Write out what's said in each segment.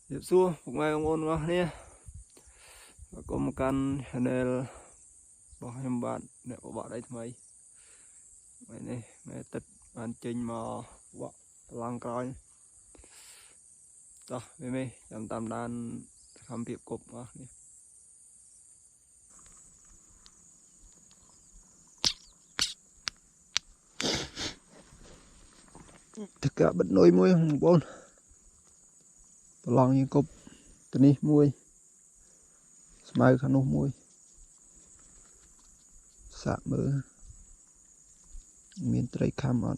Điệp xua, phục ngay ông ôn quá nè. Và có một căn Chanel bỏ em bạn để bỏ đây thôi. Vậy này, mẹ tịch bàn trình mà bỏ lăng coi. Đó, với mê, chăm tam đàn khám phiệp cục quá nè. Tất cả bật nồi muối không bốn. Lòng như cục tên này muối. Smile khá nụ muối. Sạc mơ. Miền tây khám ọt.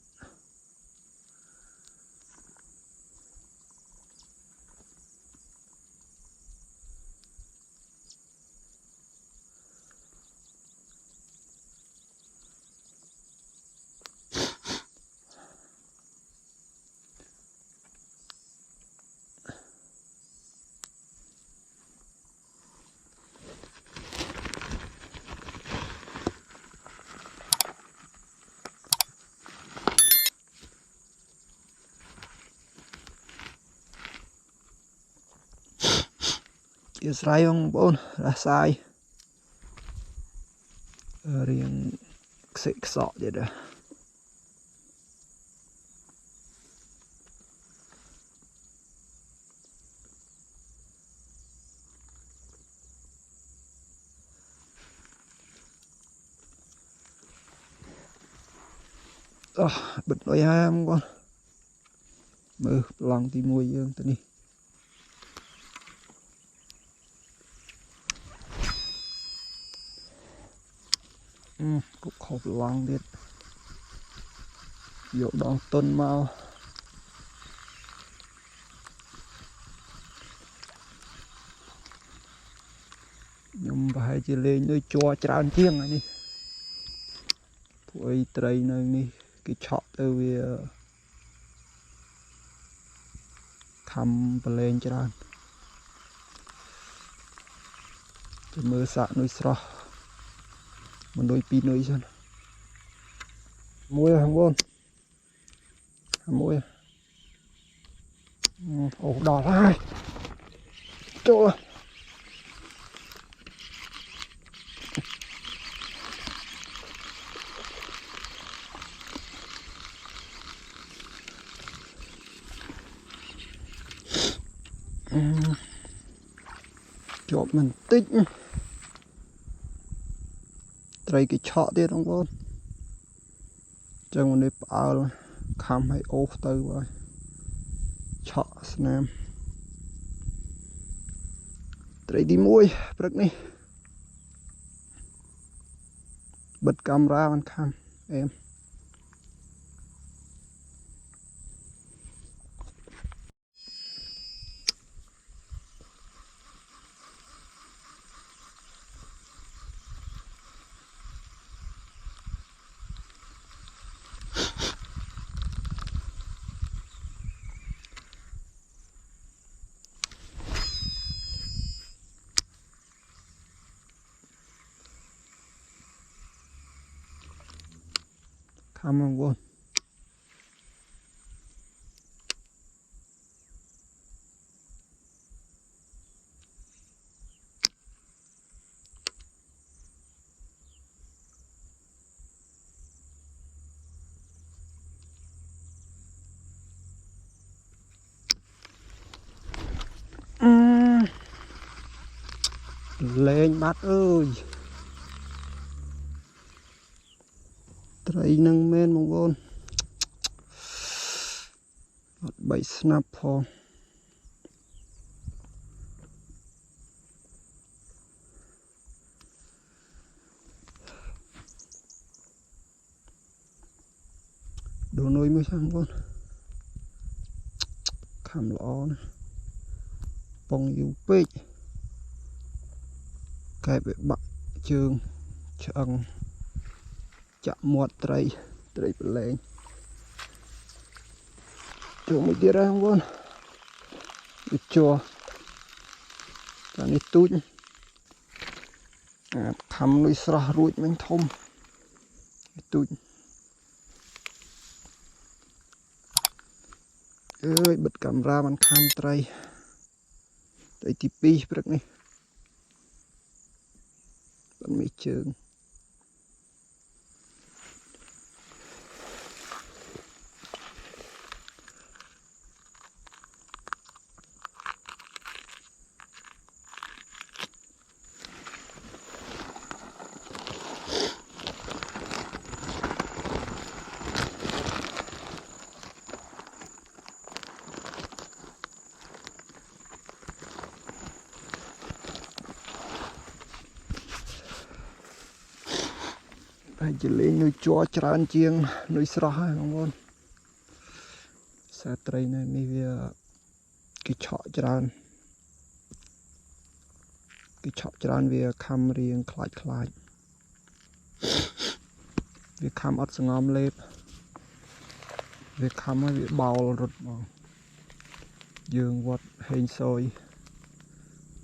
Chia sài không bốn là sai riêng sẽ sọ vậy đó bật đôi hai em con mơ lòng thì mùi dương tên đi cũng hộp lòng biết dụ đón tuần mau nhưng mà hay chỉ lên nơi cho tràn chiêng này đi thôi tây nơi đi cái chọ từ vì thăm lên tràn chỉ mưa sạ nuôi sọ một đôi pin nuôi chân muối không con muối ổ đỏ lại chỗ chỗ mình tích đây cái chọ đi không con trong này bảo khám hay ô từ rồi chọ xem đây đi muối bật này bật camera mình khám em khám không con lên bát ơi đây nâng men mong con bảy snap phong đồ nuôi mới sang con khám lõ này bông yêu pích cái bị bạc trường chẳng chạm một tray tray lên chỗ mới đi ra không con cho cái này tút thăm nuôi sra ruột mình thông tút ơi bật camera mình khám tray ត្រីទី2ព្រឹកនេះបាត់មានជើងហើយជាលេងនុយជ័រច្រើនជាងនុយស្រស់ហើយបងប្អូនសាត្រីនៅនេះវាគេឆក់ច្រើនវាខំរៀងខ្លាចវាខំអត់សងំលេបវាខំហើយវាបោលរត់មកយើងវត្តហេងសយ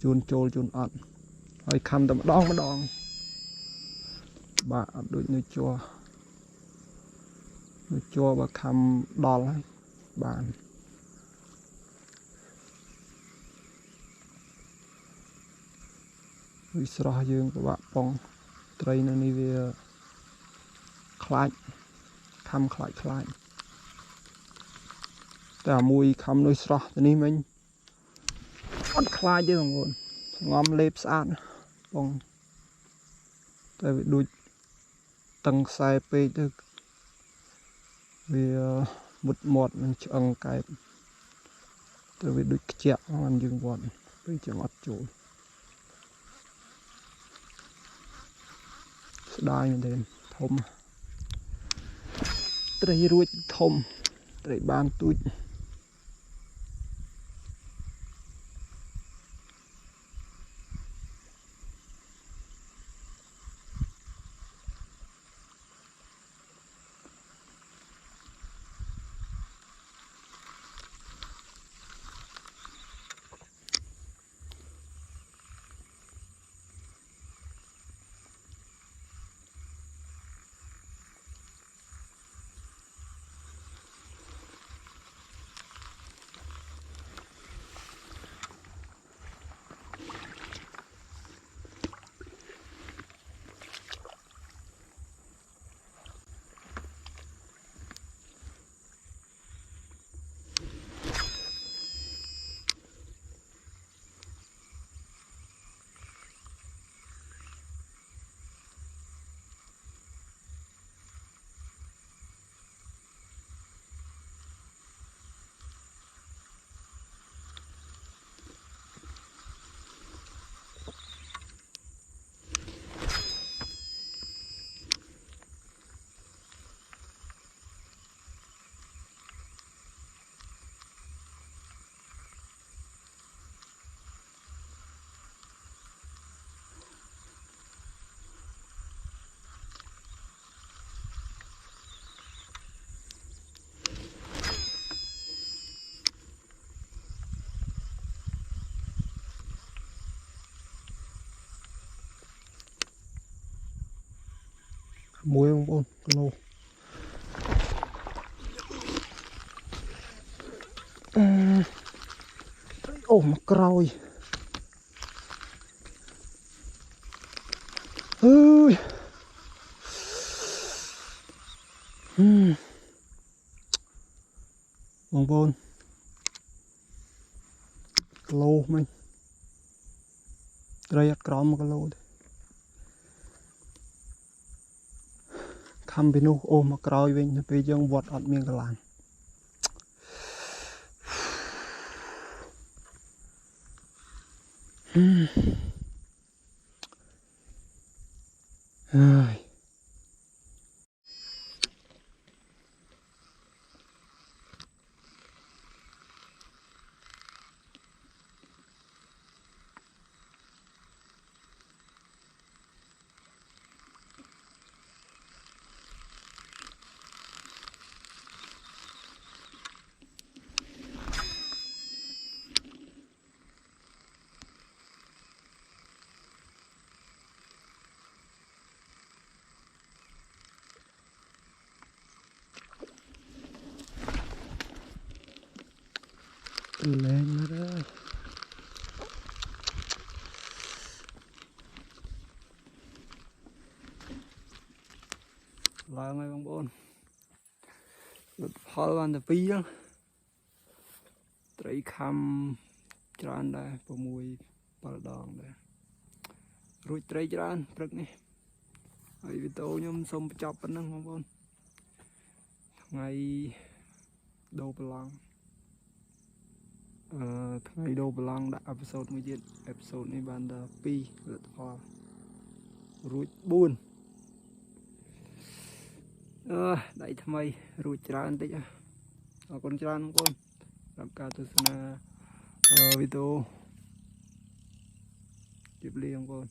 ជួនចូលជួនអត់ហើយខំតែម្ដងបាទអត់ដូចនុយជ័របើខំដល់ហើយបានវាស្រស់យើងពិបាកប៉ងត្រីនៅនេះវាខ្លាចខំខ្លាចតែអាមួយខំនុយស្រស់ទៅនេះមិញអត់ខ្លាចទេបងប្អូនងំលេបស្អាតបងតែវាដូចតឹងខ្សែពេកទៅវាមុតមាត់នឹងឆ្អឹងកែបទៅវាដូចខ្ជាក់ហ្នឹងយើងវត្តពេលចឹងអត់ចូលស្ដាយមែនទេធំត្រីរួចធំត្រីបានទូចមួយបងប្អូនគីឡូអូមកក្រោយអើយបងប្អូនគីឡូមិញត្រីអត់ក្រោម1គីឡូទេខំពីនោះអូមកក្រោយវិញទៅពេលយើងវត្តអត់មានកន្លាងហើយលែងមកហើយ ផលបានតែ2ហ្នឹងត្រីខំច្រើនដែរ6 7 ដងដែររួចត្រីច្រើនព្រឹកនេះហើយវីដេអូខ្ញុំសូមបញ្ចប់ប៉ុណ្ណឹងបងប្អូនថ្ងៃដូរប្រឡងថ្ងៃដូរប្រឡងដាក់អេពីសូតមួយទៀតអេពីសូតនេះបានតែ2លទ្ធផលរួច4ដៃថ្មីរួចច្រើនតិចអរគុណច្រើនបងប្អូនសម្រាប់ការទស្សនាវីដេអូជម្រាបលាបងប្អូន